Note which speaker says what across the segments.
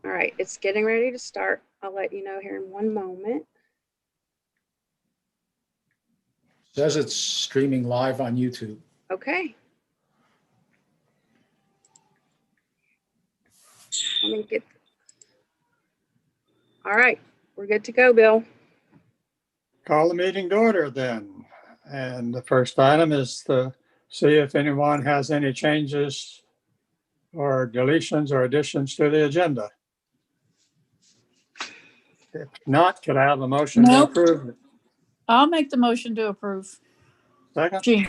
Speaker 1: All right, it's getting ready to start. I'll let you know here in one moment.
Speaker 2: Says it's streaming live on YouTube.
Speaker 1: Okay. Let me get. All right, we're good to go, Bill.
Speaker 3: Call the meeting to order then. And the first item is to see if anyone has any changes or deletions or additions to the agenda. If not, could I have a motion to
Speaker 4: Nope.
Speaker 3: approve?
Speaker 4: I'll make the motion to approve.
Speaker 3: Second,
Speaker 4: Jean.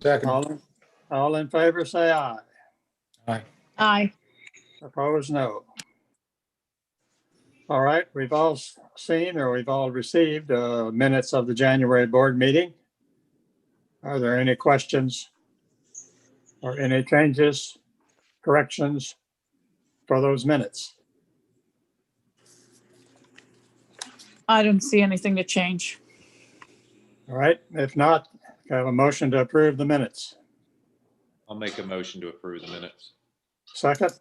Speaker 2: Second.
Speaker 3: all in favor, say aye.
Speaker 2: Aye.
Speaker 4: Aye.
Speaker 3: Opposed, no. All right, we've all seen or we've all received minutes of the January board meeting. Are there any questions or any changes, corrections for those minutes?
Speaker 4: I don't see anything to change.
Speaker 3: All right, if not, can I have a motion to approve the minutes.
Speaker 5: I'll make a motion to approve the minutes.
Speaker 3: Second,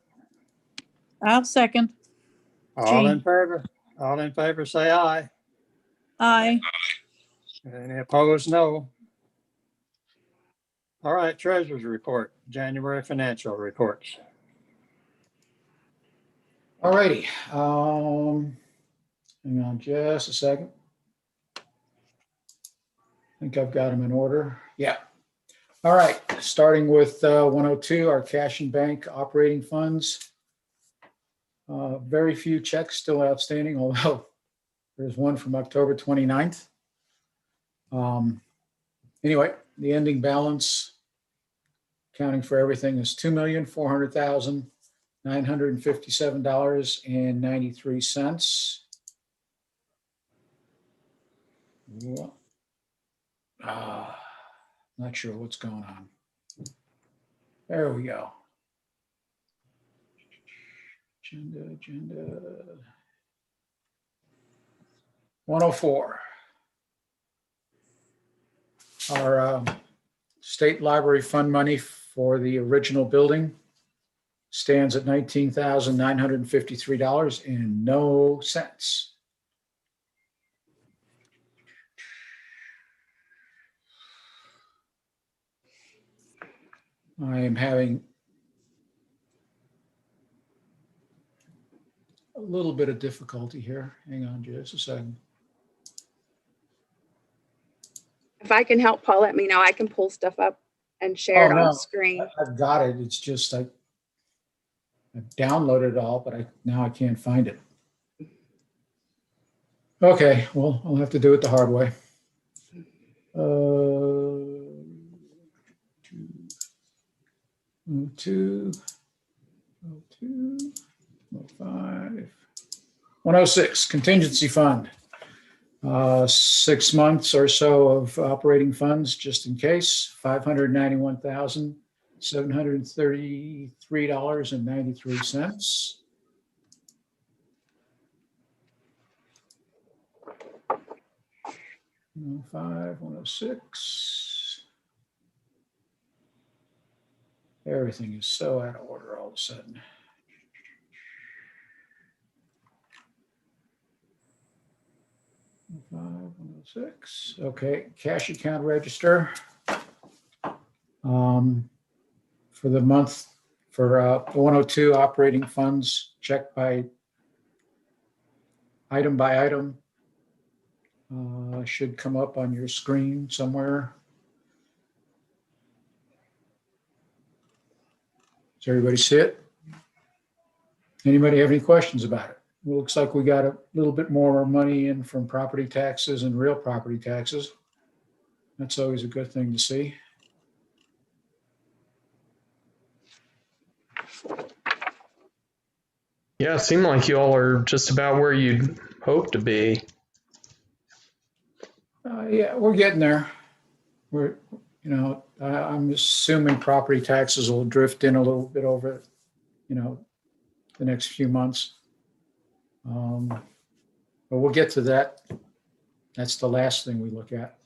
Speaker 4: I'll second.
Speaker 3: all in
Speaker 4: Jean.
Speaker 3: favor, say aye.
Speaker 4: Aye.
Speaker 3: Any opposed, no. All right, treasurer's report, January financial reports.
Speaker 2: All righty. Hang on just a second. I think I've got them in order. Yeah. All right. Starting with 102, our cash and bank operating funds. Very few checks still outstanding, although there's one from October 29th. Anyway, the ending balance, accounting for everything, is $2,400,957.93. Not sure what's going on. There we go. Agenda. 104. Our state library fund money for the original building stands at $19,953.00. I am having a little bit of difficulty here. Hang on just a second.
Speaker 1: If I can help Paul, let me know. I can pull stuff up and share it on the screen.
Speaker 2: I've got it. It's just I've downloaded it all, but now I can't find it. Okay, well, I'll have to do it the hard way. 02, 05, 106, contingency fund. 6 months or so of operating funds, just in case, $591,733.93. 105, 106. Everything is so out of order all of a sudden. Five, 106. Okay, cash account register. For the month for 102 operating funds, checked by item, should come up on your screen somewhere. Does everybody see it? Anybody have any questions about it? It looks like we got a little bit more money in from property taxes and real property taxes. That's always a good thing to see.
Speaker 6: Yeah, it seemed like you all are just about where you'd hope to be.
Speaker 2: Yeah, we're getting there. I'm assuming property taxes will drift in a little bit over, the next few months. But we'll get to that. That's the last thing we look at.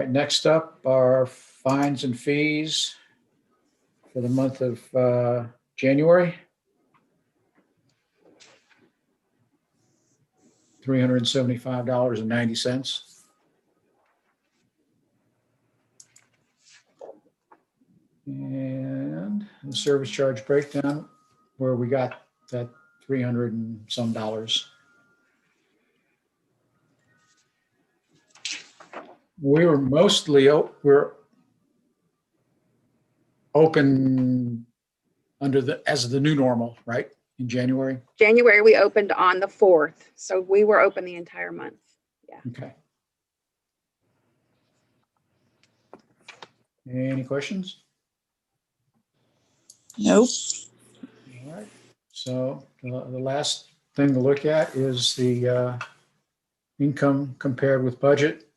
Speaker 2: right, next up are fines and fees for the month of January. $375.90. And the service charge breakdown, where we got that 300 and some dollars. We were mostly, we're open as the new normal, right? In January?
Speaker 1: January, we opened on the 4th, so we were open the entire month.
Speaker 2: Okay. Any questions?
Speaker 4: Nope.
Speaker 2: All right. So the last thing to look at is the income compared with budget,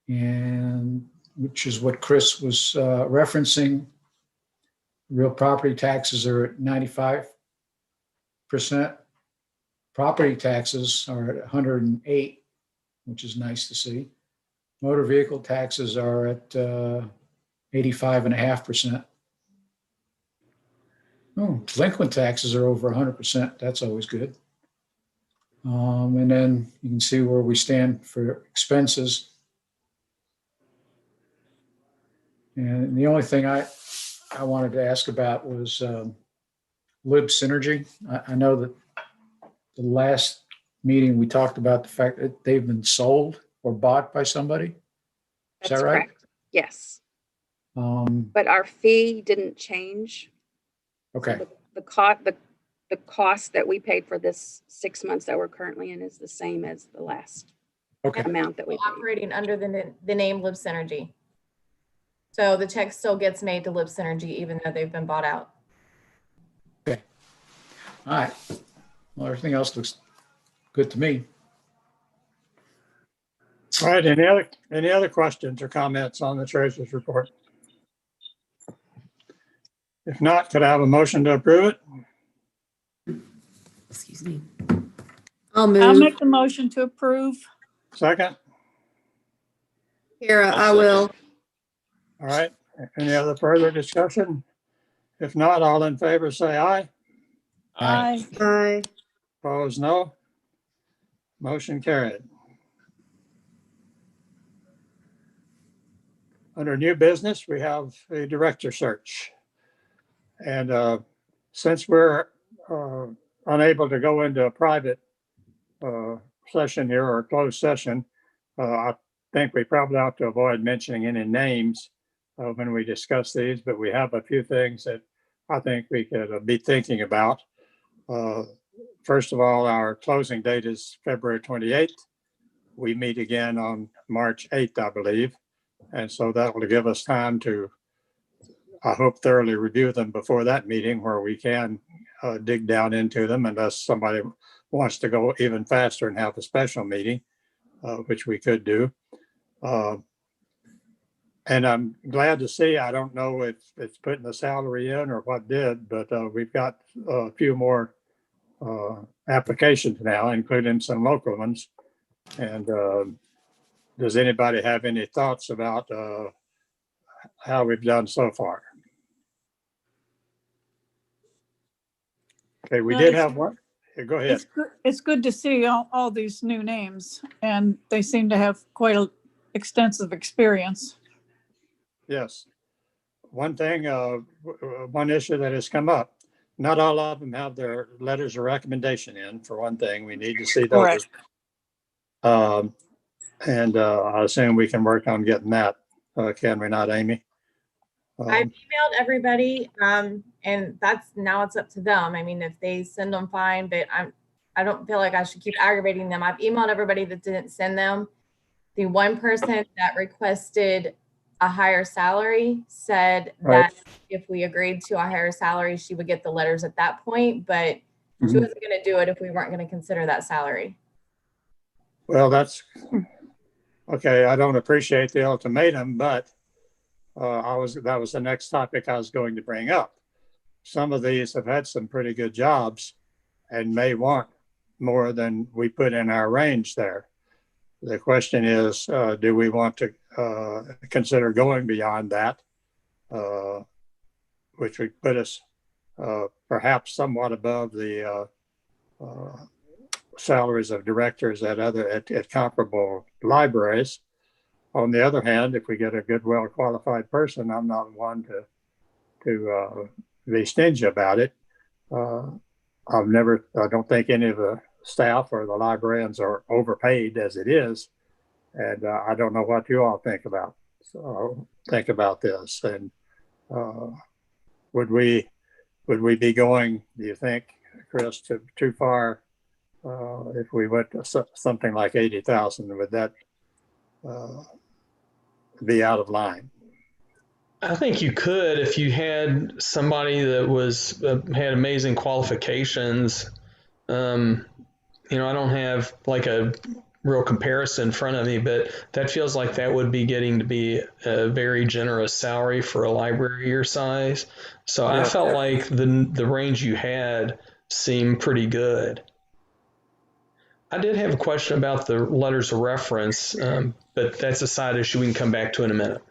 Speaker 2: and which is what Chris was referencing. Real property taxes are at 95%. Property taxes are at 108, which is nice to see. Motor vehicle taxes are at 85.5%. Oh, delinquent taxes are over 100%. That's always good. And then you can see where we stand for expenses. And the only thing I wanted to ask about was Lib Synergy. I know that the last meeting we talked about the fact that they've been sold or bought by somebody. Is
Speaker 1: That's
Speaker 2: that right?
Speaker 1: correct. Yes,
Speaker 2: Um,
Speaker 1: but our fee didn't change.
Speaker 2: okay.
Speaker 1: So the cost that we paid for this 6 months that we're currently in is the same as the last
Speaker 2: Okay.
Speaker 1: amount that we paid.
Speaker 7: Operating under the name Lib Synergy. So the check still gets made to Lib Synergy even though they've been bought out.
Speaker 2: All right. Well, everything else looks good to me.
Speaker 3: All right, any other questions or comments on the treasurer's report? If not, could I have a motion to approve it?
Speaker 8: Excuse me.
Speaker 4: I'll make the motion to approve.
Speaker 3: Second?
Speaker 8: Kara,
Speaker 5: I'll
Speaker 8: I
Speaker 5: second.
Speaker 8: will.
Speaker 3: All right, any other further discussion? If not, all in favor, say aye.
Speaker 4: Aye.
Speaker 8: Aye.
Speaker 3: Opposed, no. Motion carried. Under new business, we have a director search. And since we're unable to go into a private session here or a closed session, I think we probably ought to avoid mentioning any names when we discuss these, but we have a few things that I think we could be thinking about. First of all, our closing date is February 28th. We meet again on March 8th, I believe. And so that will give us time to, I hope, thoroughly review them before that meeting where we can dig down into them unless somebody wants to go even faster and have a special meeting, which we could do. And I'm glad to see, I don't know if it's putting the salary in or what did, but we've got a few more applications now, including some local ones. And does anybody have any thoughts about how we've done so far? Okay, we
Speaker 4: No,
Speaker 3: did
Speaker 4: it's-
Speaker 3: have one. Here, go ahead.
Speaker 4: It's good to see all these new names, and they seem to have quite an extensive experience.
Speaker 3: Yes. One thing, one issue that has come up, not all of them have their letters of recommendation in, for one thing. We need to see those.
Speaker 4: Correct.
Speaker 3: And I assume we can work on getting that, can we not, Amy?
Speaker 7: I've emailed everybody, and now it's up to them. I mean, if they send them, fine, but I don't feel like I should keep aggravating them. I've emailed everybody that didn't send them. The one person that requested a higher salary said
Speaker 3: Right.
Speaker 7: that if we agreed to a higher salary, she would get the letters at that point, but she
Speaker 3: Mhm.
Speaker 7: wasn't going to do it if we weren't going to consider that salary.
Speaker 3: Well, that's, okay, I don't appreciate the ultimatum, but that was the next topic I was going to bring up. Some of these have had some pretty good jobs and may want more than we put in our range there. The question is, do we want to consider going beyond that, which would put us perhaps somewhat above the salaries of directors at comparable libraries. On the other hand, if we get a good, well-qualified person, I'm not one to be stingy about it. I don't think any of the staff or the librarians are overpaid as it is, and I don't know what you all think about this. And would we be going, do you think, Chris, too far if we went to something like 80,000? Would that be out of line?
Speaker 6: I think you could if you had somebody that was had amazing qualifications. I don't have like a real comparison in front of me, but that feels like that would be getting to be a very generous salary for a library your size. So I felt like the range you had seemed pretty good. I did have a question about the letters of reference, but that's a side issue we can come back to in a minute.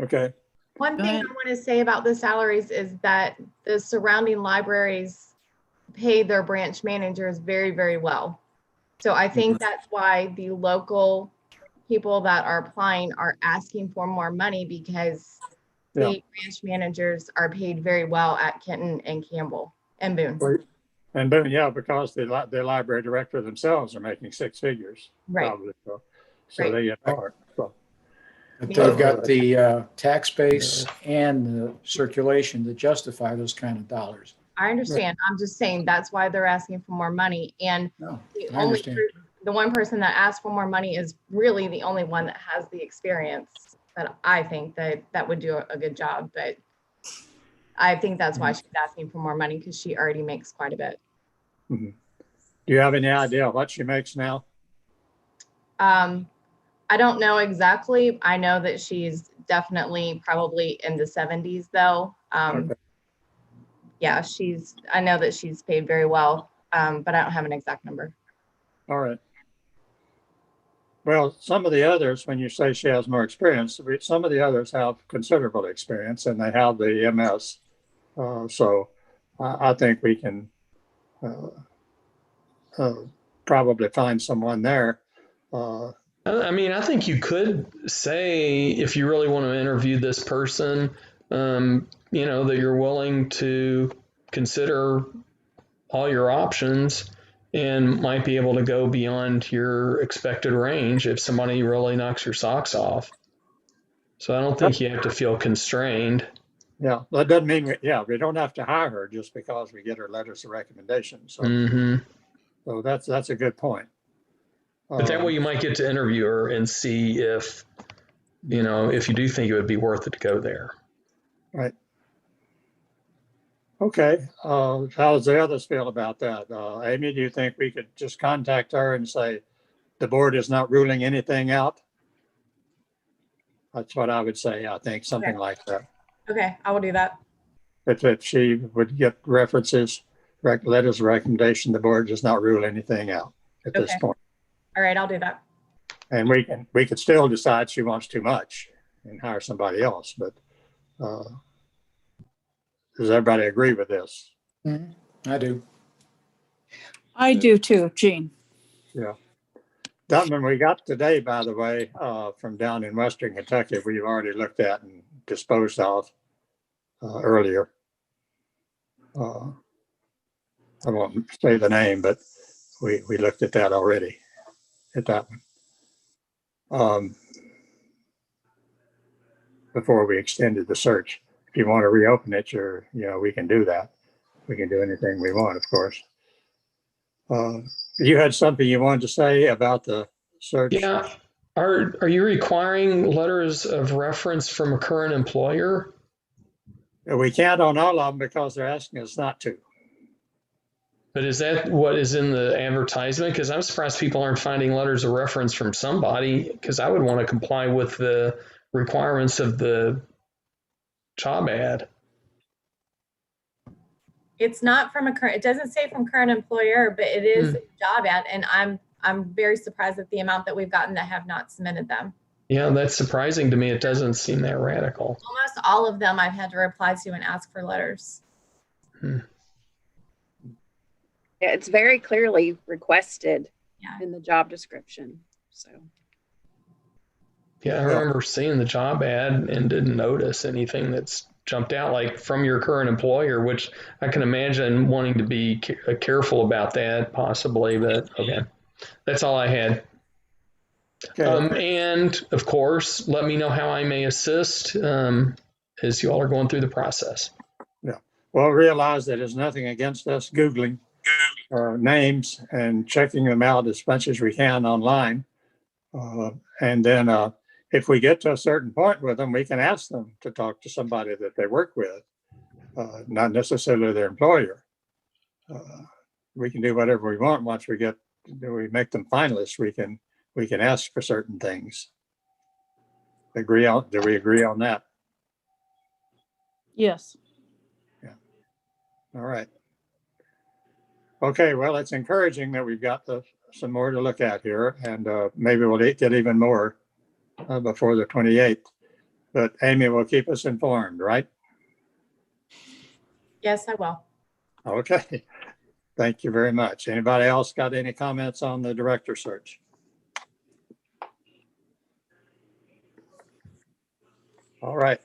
Speaker 3: Okay.
Speaker 7: One
Speaker 4: Go
Speaker 7: thing
Speaker 4: ahead.
Speaker 7: I want to say about the salaries is that the surrounding libraries pay their branch managers very, very well. So I think that's why the local people that are applying are asking for more money, because the branch managers are paid very well at Kenton and Campbell and Boone.
Speaker 3: And Boone, yeah, because the library director themselves are making six figures.
Speaker 7: Right.
Speaker 3: Probably. So
Speaker 7: Right.
Speaker 3: they get more. So.
Speaker 2: But they've got the tax base and the circulation to justify those kind of dollars.
Speaker 7: I understand. I'm just saying that's why they're asking for more money. And
Speaker 2: No,
Speaker 7: the
Speaker 2: I understand.
Speaker 7: the one person that asked for more money is really the only one that has the experience that I think that would do a good job. But I think that's why she's asking for more money, because she already makes quite a bit.
Speaker 3: Mm-hmm. Do you have any idea what she makes now?
Speaker 7: I don't know exactly. I know that she's definitely probably in the 70s though.
Speaker 3: Okay.
Speaker 7: Yeah, I know that she's paid very well, but I don't have an exact number.
Speaker 3: All right. Well, some of the others, when you say she has more experience, some of the others have considerable experience and they have the MS. So I think we can probably find someone there.
Speaker 6: I think you could say, if you really want to interview this person, that you're willing to consider all your options and might be able to go beyond your expected range if somebody really knocks your socks off. So I don't think you have to feel constrained.
Speaker 3: Yeah, that doesn't mean we don't have to hire her just because we get her letters of recommendation. So, so that's a good point.
Speaker 6: But that way you might get to interview her and see if you do think it would be worth it to go there.
Speaker 3: Right. Okay. How does the others feel about that? Amy, do you think we could just contact her and say the board is not ruling anything out? That's what I would say. I think something like that.
Speaker 7: Okay, I will do that.
Speaker 3: If she would get references, letters of recommendation, the board does not rule anything out at this point.
Speaker 7: All right, I'll do that.
Speaker 3: And we could still decide she wants too much and hire somebody else. But does everybody agree with this?
Speaker 2: I do.
Speaker 4: I do too, Gene.
Speaker 3: Yeah. That one we got today, by the way, from down in Western Kentucky, we've already looked at and disposed of earlier. I won't say the name, but we looked at that already, at that one. Before we extended the search. If you want to reopen it, we can do that. We can do anything we want, of course. You had something you wanted to say about the search?
Speaker 6: Yeah. Are you requiring letters of reference from a current employer?
Speaker 3: We can't on all of them because they're asking us not to.
Speaker 6: But is that what is in the advertisement? Because I'm surprised people aren't finding letters of reference from somebody, because I would want to comply with the requirements of the job ad.
Speaker 7: It's not from it doesn't say from current employer, but it is a job ad. And I'm very surprised at the amount that we've gotten that have not submitted them.
Speaker 6: Yeah, that's surprising to me. It doesn't seem that radical.
Speaker 7: Almost all of them I've had to reply to and ask for letters.
Speaker 1: Yeah, it's very clearly requested
Speaker 7: Yeah.
Speaker 1: in the job description. So,
Speaker 6: Yeah, I remember seeing the job ad and didn't notice anything that's jumped out like from your current employer, which I can imagine wanting to be careful about that possibly, but okay. That's all I had.
Speaker 3: Okay.
Speaker 6: And of course, let me know how I may assist as you all are going through the process.
Speaker 3: Well, realize that there's nothing against us Googling names and checking them out as much as we can online. And then if we get to a certain point with them, we can ask them to talk to somebody that they work with, not necessarily their employer. We can do whatever we want once we make them finalists. We can ask for certain things. Do we agree on that?
Speaker 4: Yes.
Speaker 3: All right. Okay, well, it's encouraging that we've got some more to look at here, and maybe we'll get even more before the 28th. But Amy will keep us informed, right?
Speaker 7: Yes, I will.
Speaker 3: Okay. Thank you very much. Anybody else got any comments on the director search? All right.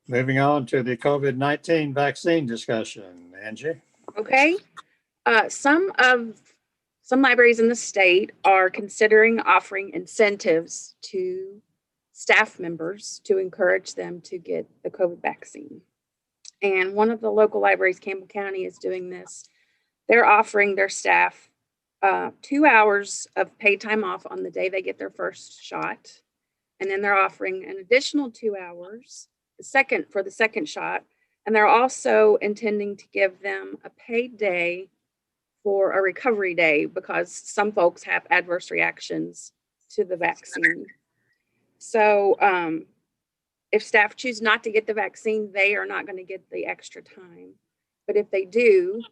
Speaker 3: Moving on to the COVID-19 vaccine discussion. Angie?
Speaker 1: okay. Some libraries in the state are considering offering incentives to staff members to encourage them to get the COVID vaccine. And one of the local libraries, Campbell County, is doing this. They're offering their staff 2 hours of paid time off on the day they get their first shot. And then they're offering an additional 2 hours for the second shot. And they're also intending to give them a paid day for a recovery day because some folks have adverse reactions to the vaccine. So if staff choose not to get the vaccine, they are not going to get the extra time. But if they do,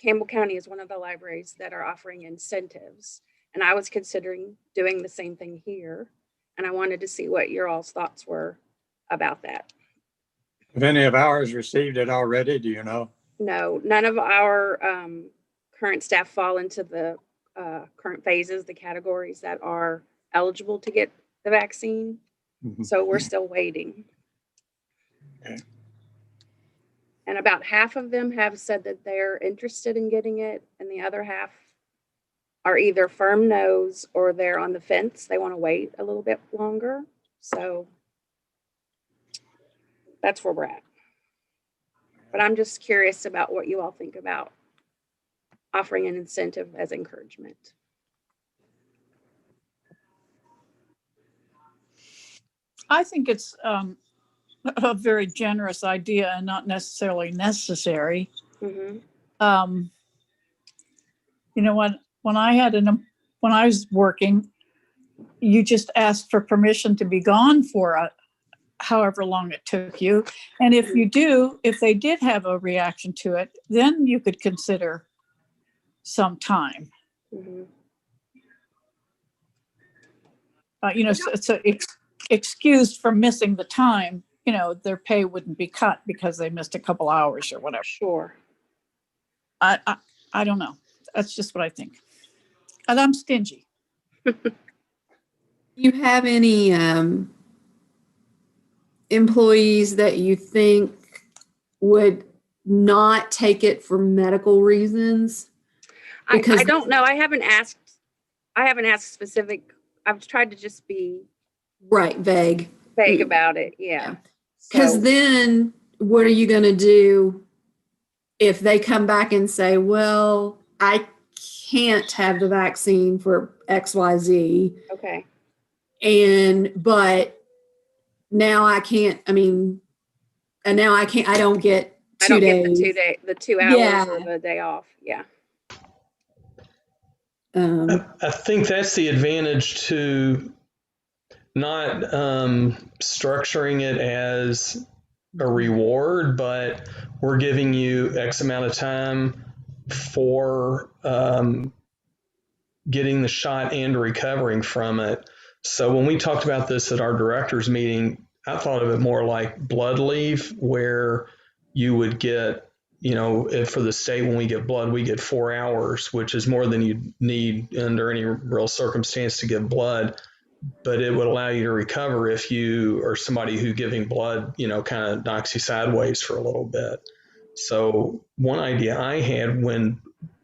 Speaker 1: Campbell County is one of the libraries that are offering incentives. And I was considering doing the same thing here. And I wanted to see what your all's thoughts were about that.
Speaker 3: Have any of ours received it already? Do you know?
Speaker 1: No, none of our current staff fall into the current phases, the categories that are eligible to get the vaccine. So we're still waiting.
Speaker 3: Okay.
Speaker 1: And about half of them have said that they're interested in getting it, and the other half are either firm no's or they're on the fence. They want to wait a little bit longer. So that's where we're at. But I'm just curious about what you all think about offering an incentive as encouragement.
Speaker 4: I think it's a very generous idea and not necessarily necessary.
Speaker 1: Mm-hmm.
Speaker 4: You know, when I was working, you just asked for permission to be gone for however long it took you. And if they did have a reaction to it, then you could consider some time.
Speaker 1: Mm-hmm.
Speaker 4: So excused from missing the time, their pay wouldn't be cut because they missed a couple hours or whatever.
Speaker 1: Sure.
Speaker 4: I don't know. That's just what I think. And I'm stingy.
Speaker 8: You have any employees that you think would not take it for medical reasons?
Speaker 1: I don't know. I haven't asked specific. I've tried to just be
Speaker 8: vague
Speaker 1: about it. Yeah.
Speaker 8: Because then what are you going to do if they come back and say, well, I can't have the vaccine for XYZ.
Speaker 1: Okay.
Speaker 8: But now I can't, I don't get 2 days.
Speaker 1: The 2 hours or the day off. Yeah.
Speaker 6: I think that's the advantage to not structuring it as a reward, but we're giving you X amount of time for getting the shot and recovering from it. So when we talked about this at our directors meeting, I thought of it more like blood leave, where you would get, if for the state, when we get blood, we get 4 hours, which is more than you need under any real circumstance to give blood. But it would allow you to recover if you are somebody who giving blood, kind of knocks you sideways for a little bit. So one idea I had when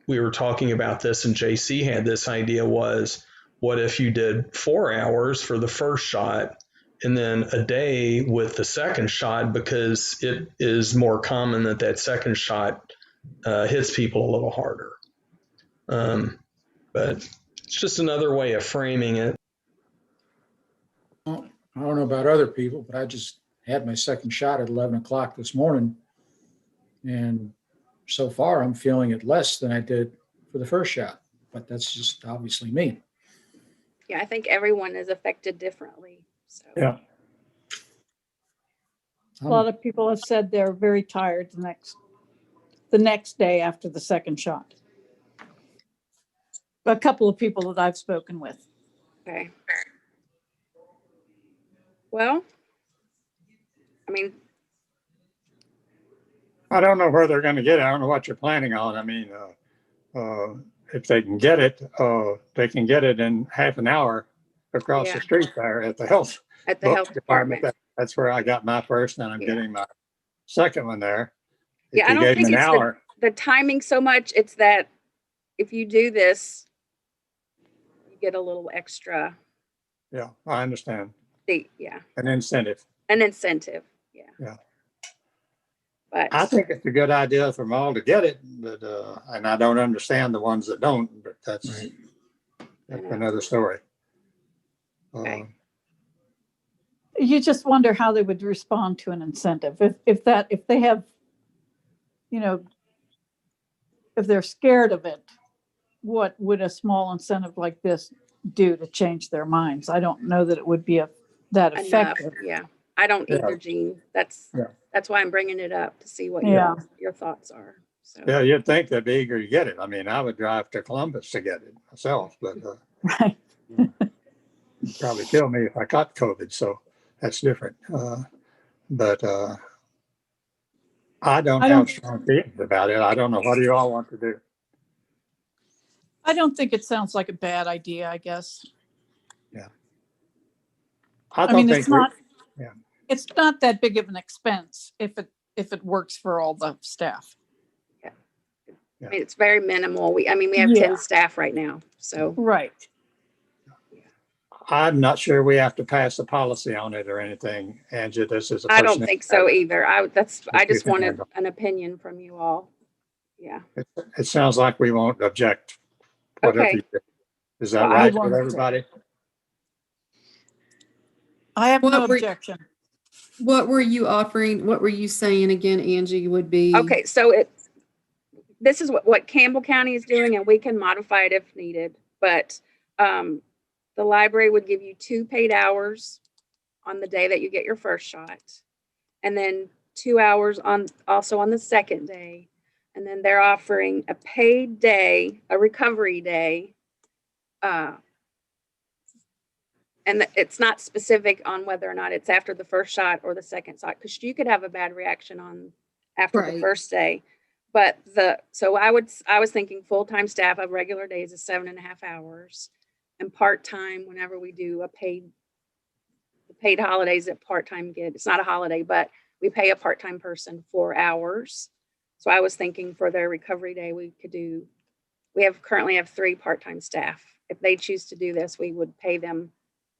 Speaker 6: we were talking about this and JC had this idea was, what if you did 4 hours for the first shot and then a day with the second shot, because it is more common that that second shot hits people a little harder. But it's just another way of framing it.
Speaker 2: Well, I don't know about other people, but I just had my second shot at 11 o'clock this morning. And so far, I'm feeling it less than I did for the first shot. But that's just obviously me.
Speaker 1: Yeah, I think everyone is affected differently. So
Speaker 3: Yeah.
Speaker 4: A lot of people have said they're very tired the next day after the second shot. A couple of people that I've spoken with.
Speaker 1: okay. Well, I mean,
Speaker 3: I don't know where they're going to get it. I don't know what you're planning on. I mean, if they can get it, they can get it in half an hour across
Speaker 1: Yeah.
Speaker 3: the street there at the health
Speaker 1: at the health department.
Speaker 3: That's where I got my first, and I'm
Speaker 1: Yeah.
Speaker 3: getting my second one there. If
Speaker 1: Yeah, I
Speaker 3: you
Speaker 1: don't
Speaker 3: gave
Speaker 1: think
Speaker 3: them an
Speaker 1: it's
Speaker 3: hour,
Speaker 1: the timing so much. It's that if you do this, you get a little extra.
Speaker 3: yeah, I understand.
Speaker 1: Yeah,
Speaker 3: An incentive.
Speaker 1: an incentive. Yeah.
Speaker 3: Yeah.
Speaker 1: But
Speaker 3: I think it's a good idea for them all to get it, but and I don't understand the ones that don't, but that's another story.
Speaker 1: Okay.
Speaker 4: You just wonder how they would respond to an incentive. If they have, if they're scared of it, what would a small incentive like this do to change their minds? I don't know that it would be that
Speaker 1: enough.
Speaker 4: effective.
Speaker 1: Yeah. I don't
Speaker 3: Yeah.
Speaker 1: either, Gene. That's why I'm bringing it up to see what
Speaker 4: Yeah.
Speaker 1: your thoughts are. So
Speaker 3: Yeah, you'd think they'd be eager to get it. I mean, I would drive to Columbus to get it myself, but
Speaker 4: Right.
Speaker 3: it'd probably kill me if I caught COVID. So that's different. But I don't have strong feelings about it. I don't know. What do you all want to do?
Speaker 4: I don't think it sounds like a bad idea, I guess.
Speaker 3: Yeah.
Speaker 4: I mean, it's not
Speaker 3: yeah.
Speaker 4: it's not that big of an expense if it works for all the staff.
Speaker 1: I mean, it's very minimal. We have 10 staff right now. So
Speaker 4: Right.
Speaker 3: I'm not sure we have to pass a policy on it or anything, Angie. This is a
Speaker 1: I don't
Speaker 3: personnel
Speaker 1: think so
Speaker 3: matter.
Speaker 1: either. I just
Speaker 3: you can
Speaker 1: wanted
Speaker 3: handle.
Speaker 1: an opinion from you all. Yeah.
Speaker 3: It sounds like we won't object. Whatever
Speaker 1: Okay.
Speaker 3: you do. Is that
Speaker 1: Well,
Speaker 3: right with everybody?
Speaker 4: I have no
Speaker 8: What were-
Speaker 4: objection.
Speaker 8: What were you offering? What were you saying again, Angie, would be?
Speaker 1: Okay, so this is what Campbell County is doing, and we can modify it if needed. But the library would give you 2 paid hours on the day that you get your first shot, and then 2 hours also on the second day, and then they're offering a paid day, a recovery day. And it's not specific on whether or not it's after the first shot or the second shot, because you could have a bad reaction after the
Speaker 8: Right.
Speaker 1: first day. But I was thinking full-time staff of regular days is 7.5 hours, and part-time whenever we do the paid holidays that part-time get. It's not a holiday, but we pay a part-time person 4 hours. So I was thinking for their recovery day, we currently have 3 part-time staff. If they choose to do this, we would pay them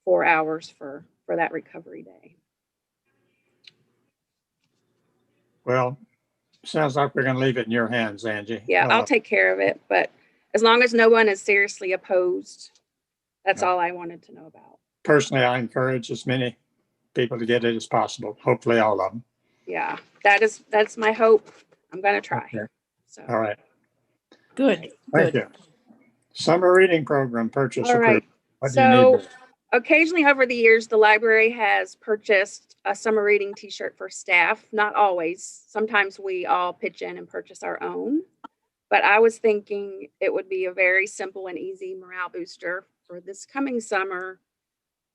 Speaker 1: 4 hours for that recovery day.
Speaker 3: Well, sounds like we're going to leave it in your hands, Angie.
Speaker 1: Yeah, I'll take care of it, but as long as no one is seriously opposed, that's all I wanted to know about.
Speaker 3: Personally, I encourage as many people to get it as possible. Hopefully all of them.
Speaker 1: Yeah, that's my hope. I'm going to try.
Speaker 3: Okay.
Speaker 1: So.
Speaker 3: All right.
Speaker 4: Good.
Speaker 3: Thank you. Summer reading program purchase
Speaker 1: All right.
Speaker 3: approved. What do you need?
Speaker 1: Occasionally over the years, the library has purchased a summer reading t-shirt for staff. Not always. Sometimes we all pitch in and purchase our own. But I was thinking it would be a very simple and easy morale booster for this coming summer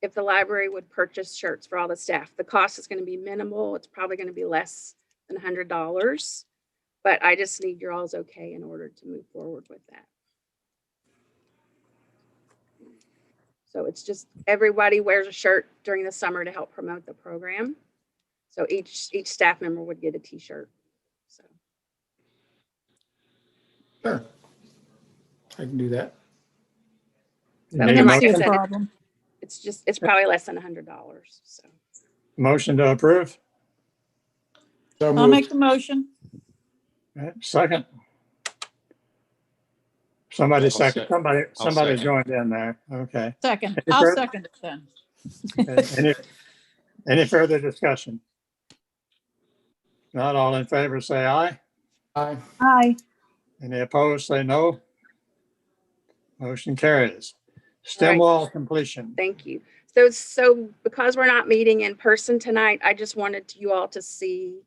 Speaker 1: if the library would purchase shirts for all the staff. The cost is going to be minimal. It's probably going to be less than $100, but I just need your all's okay in order to move forward with that. So it's just everybody wears a shirt during the summer to help promote the program. So each staff member would get a t-shirt. So
Speaker 2: Sure. I can do that.
Speaker 3: You
Speaker 1: I
Speaker 3: need
Speaker 1: mean,
Speaker 3: a
Speaker 1: like I
Speaker 4: See a
Speaker 3: motion,
Speaker 1: said,
Speaker 4: problem.
Speaker 1: it's probably less than $100. So
Speaker 3: motion to approve?
Speaker 2: So
Speaker 4: I'll make
Speaker 2: moved.
Speaker 4: the motion.
Speaker 3: Right, second. Somebody
Speaker 5: I'll
Speaker 3: second,
Speaker 5: sec-
Speaker 3: somebody
Speaker 5: second.
Speaker 3: joined in there. Okay.
Speaker 4: Second.
Speaker 3: Any
Speaker 4: I'll
Speaker 3: fur-
Speaker 4: second it then.
Speaker 3: Okay, any further discussion? Not all in favor, say aye.
Speaker 2: Aye.
Speaker 4: Aye.
Speaker 3: Any opposed, say no. Motion carries. Stem
Speaker 1: Right.
Speaker 3: wall completion.
Speaker 1: thank you. So because we're not meeting in person tonight, I just wanted you all to see,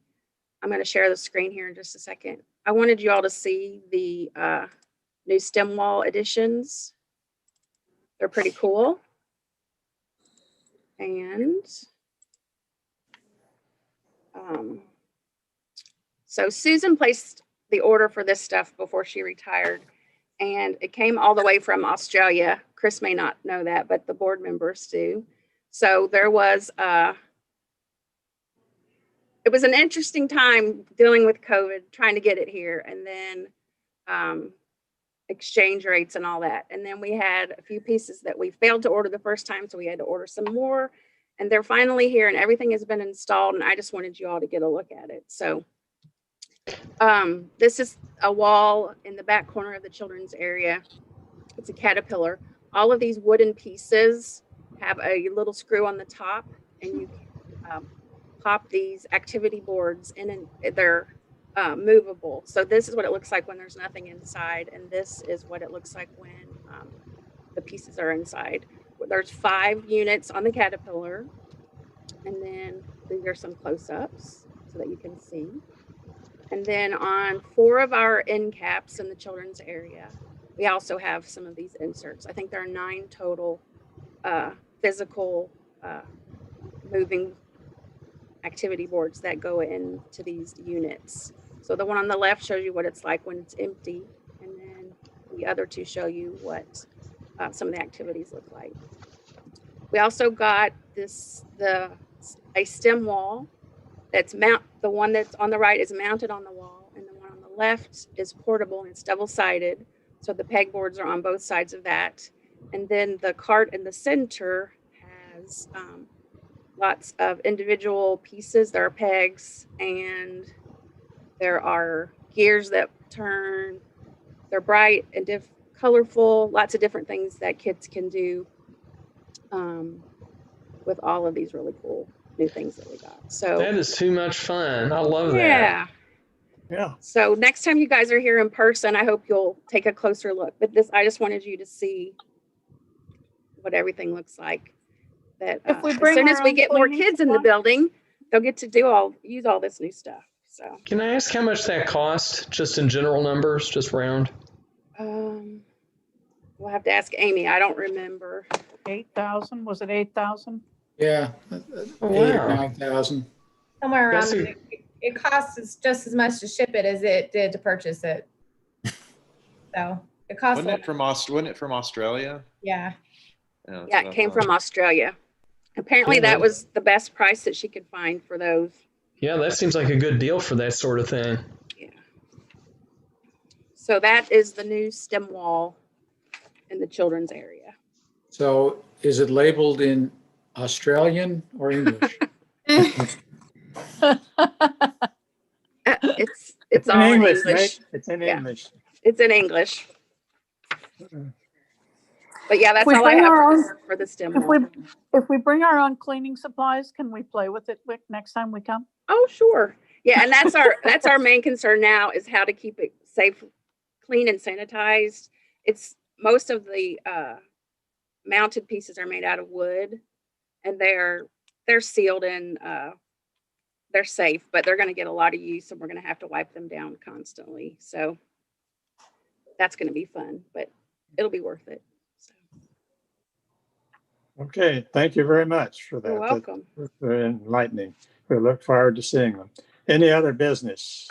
Speaker 1: I'm going to share the screen here in just a second. I wanted you all to see the new stem wall additions. They're pretty cool. And so Susan placed the order for this stuff before she retired, and it came all the way from Australia. Chris may not know that, but the board members do. So there was it was an interesting time dealing with COVID, trying to get it here, and then exchange rates and all that. And then we had a few pieces that we failed to order the first time, so we had to order some more. And they're finally here, and everything has been installed. And I just wanted you all to get a look at it. So this is a wall in the back corner of the children's area. It's a caterpillar. All of these wooden pieces have a little screw on the top, and you pop these activity boards in, and they're movable. So this is what it looks like when there's nothing inside, and this is what it looks like when the pieces are inside. There's 5 units on the caterpillar, and then these are some close-ups so that you can see. And then on 4 of our end caps in the children's area, we also have some of these inserts. I think there are 9 total physical moving activity boards that go into these units. So the one on the left shows you what it's like when it's empty, and then the other 2 show you what some of the activities look like. We also got a stem wall that's the one that's on the right is mounted on the wall, and the one on the left is portable, and it's double-sided. So the pegboards are on both sides of that. And then the cart in the center has lots of individual pieces. There are pegs, and there are gears that turn. They're bright and colorful, lots of different things that kids can do with all of these really cool new things that we got. So
Speaker 6: That is too much fun. I love that.
Speaker 1: yeah.
Speaker 3: Yeah.
Speaker 1: So next time you guys are here in person, I hope you'll take a closer look. But I just wanted you to see what everything looks like. That
Speaker 4: If we
Speaker 1: as
Speaker 4: bring
Speaker 1: soon
Speaker 4: our
Speaker 1: as we
Speaker 4: own
Speaker 1: get more
Speaker 4: cleaning
Speaker 1: kids in the
Speaker 4: supplies?
Speaker 1: building, they'll get to use all this new stuff. So
Speaker 6: Can I ask how much that cost, just in general numbers, just round?
Speaker 1: we'll have to ask Amy. I don't remember.
Speaker 4: 8,000, was it 8,000?
Speaker 2: Yeah.
Speaker 6: Oh,
Speaker 2: 8 or
Speaker 6: wow.
Speaker 2: 9,000.
Speaker 7: Somewhere around,
Speaker 6: That's
Speaker 7: it costs just as much to ship it as it did to purchase it. So it costs,
Speaker 5: Wasn't it from Australia?
Speaker 7: yeah.
Speaker 5: that's
Speaker 1: Yeah,
Speaker 5: what I
Speaker 1: it came
Speaker 5: thought.
Speaker 1: from Australia. Apparently
Speaker 6: Yeah,
Speaker 1: that
Speaker 6: that-
Speaker 1: was the best price that she could find for those.
Speaker 6: Yeah, that seems like a good deal for that sort of thing.
Speaker 1: Yeah. So that is the new stem wall in the children's area.
Speaker 2: So is it labeled in Australian or English?
Speaker 1: It's all in English.
Speaker 3: Nate. It's in
Speaker 1: Yeah.
Speaker 3: English.
Speaker 1: It's in English. But yeah, that's
Speaker 4: We
Speaker 1: all I
Speaker 4: bring
Speaker 1: have
Speaker 4: our own-
Speaker 1: for the stem
Speaker 4: If
Speaker 1: wall.
Speaker 4: if we bring our own cleaning supplies, can we play with it next time we come?
Speaker 1: Oh, sure. Yeah, and that's our main concern now is how to keep it safe, clean and sanitized. It's most of the mounted pieces are made out of wood, and they're sealed and they're safe, but they're going to get a lot of use, and we're going to have to wipe them down constantly. So that's going to be fun, but it'll be worth it. So,
Speaker 3: Okay, thank you very much for that.
Speaker 1: you're welcome.
Speaker 3: That's very enlightening. We look forward to seeing them. Any other business?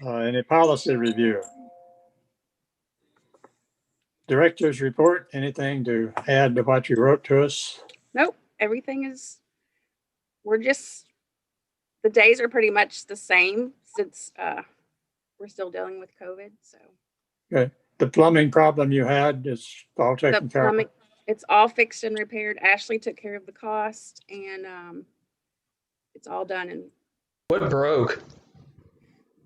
Speaker 3: Any policy review? Director's report, anything to add to what you wrote to us?
Speaker 1: Nope, everything is, the days are pretty much the same since we're still dealing with COVID. So
Speaker 3: Okay. The plumbing problem you had is all
Speaker 1: the
Speaker 3: taken care of?
Speaker 1: plumbing, it's all fixed and repaired. Ashley took care of the cost, and it's all done. And
Speaker 6: What broke?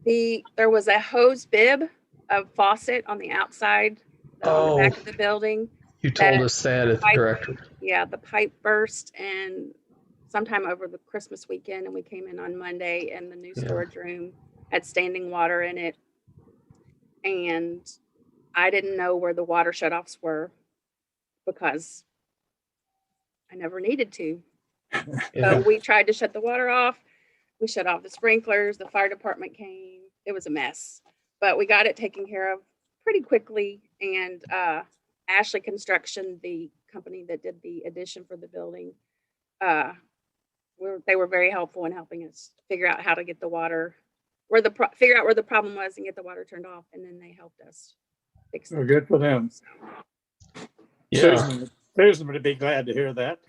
Speaker 1: there was a hose bib of faucet on the outside, on the back of the building.
Speaker 6: You told
Speaker 1: that
Speaker 6: us that at the
Speaker 1: pipe-
Speaker 6: director.
Speaker 1: Yeah, the pipe burst and sometime over the Christmas weekend, and we came in on Monday, and the new
Speaker 6: Yeah.
Speaker 1: storage room had standing water in it. And I didn't know where the water shutoffs were because I never needed to.
Speaker 6: Yeah.
Speaker 1: So we tried to shut the water off. We shut off the sprinklers. The fire department came. It was a mess, but we got it taken care of pretty quickly. And Ashley Construction, the company that did the addition for the building, they were very helpful in helping us figure out how to get the water, figure out where the problem was and get the water turned off. And then they helped us fix
Speaker 3: Well,
Speaker 1: it.
Speaker 3: good for them.
Speaker 6: Yeah.
Speaker 3: Susan would be glad to hear that,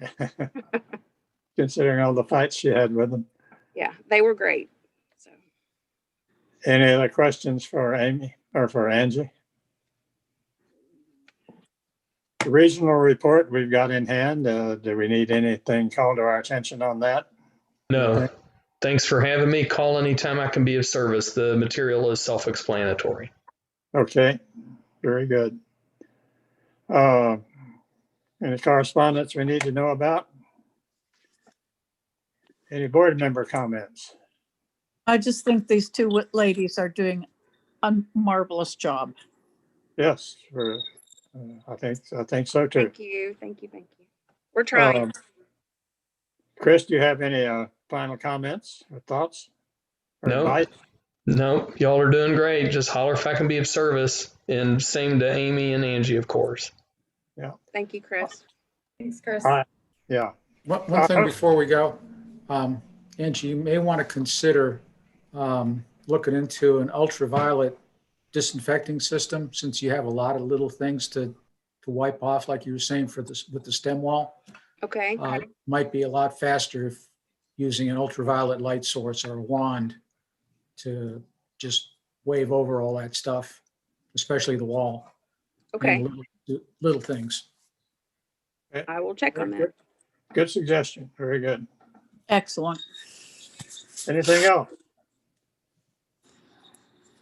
Speaker 3: considering all the fights she had with them.
Speaker 1: Yeah, they were great. So
Speaker 3: Any other questions for Amy or for Angie? The regional report we've got in hand. Do we need anything called to our attention on that?
Speaker 6: No. Thanks for having me. Call anytime I can be of service. The material is self-explanatory.
Speaker 3: Okay, very good. Any correspondence we need to know about? Any board member comments?
Speaker 4: I just think these two ladies are doing a marvelous job.
Speaker 3: Yes, I think so too.
Speaker 1: thank you. We're trying.
Speaker 3: Chris, do you have any final comments or thoughts? Or
Speaker 6: No.
Speaker 3: advice?
Speaker 6: No, y'all are doing great. Just holler if I can be of service. And same to Amy and Angie, of course.
Speaker 1: Thank you, Chris.
Speaker 7: Thanks, Chris.
Speaker 3: All right. Yeah.
Speaker 2: One thing before we go, Angie, you may want to consider looking into an ultraviolet disinfecting system, since you have a lot of little things to wipe off, like you were saying with the stem wall.
Speaker 1: Okay.
Speaker 2: Might be a lot faster if using an ultraviolet light source or a wand to just wave over all that stuff, especially the wall.
Speaker 1: Okay.
Speaker 2: And little things.
Speaker 1: I will check on that.
Speaker 3: Good suggestion. Very good.
Speaker 4: Excellent.
Speaker 3: Anything else?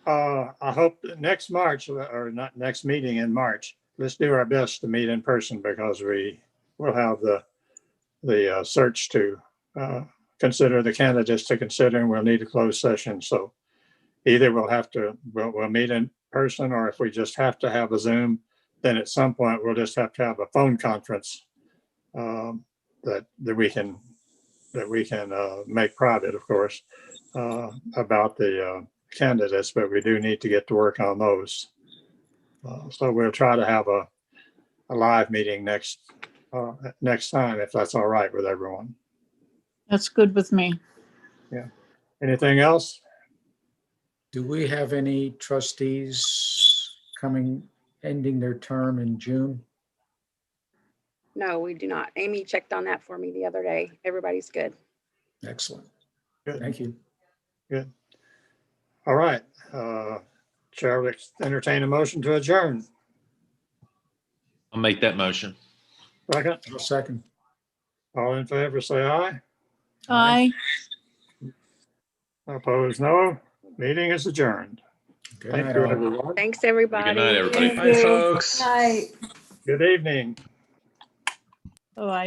Speaker 3: I hope that next March, or not next meeting in March, let's do our best to meet in person, because we will have the search to consider, the candidates to consider, and we'll need a closed session. So either we'll meet in person, or if we just have to have a Zoom, then at some point we'll just have to have a phone conference that we can make private, of course, about the candidates, but we do need to get to work on those. So we'll try to have a live meeting next time, if that's all right with everyone.
Speaker 4: That's good with me.
Speaker 3: Anything else?
Speaker 2: Do we have any trustees ending their term in June?
Speaker 1: No, we do not. Amy checked on that for me the other day. Everybody's good.
Speaker 2: Excellent.
Speaker 3: Good.
Speaker 2: Thank you.
Speaker 3: Good. All right. Chair will entertain a motion to adjourn.
Speaker 5: I'll make that motion.
Speaker 3: Second,
Speaker 2: I'll second.
Speaker 3: all in favor, say aye.
Speaker 4: Aye.
Speaker 3: Opposed, no. Meeting is adjourned.
Speaker 2: Good
Speaker 3: Thank
Speaker 2: night,
Speaker 3: you,
Speaker 2: all.
Speaker 3: everyone.
Speaker 1: Thanks, everybody.
Speaker 5: Good night, everybody.
Speaker 6: Bye, folks.
Speaker 7: Night.
Speaker 3: Good evening.
Speaker 4: Oh, I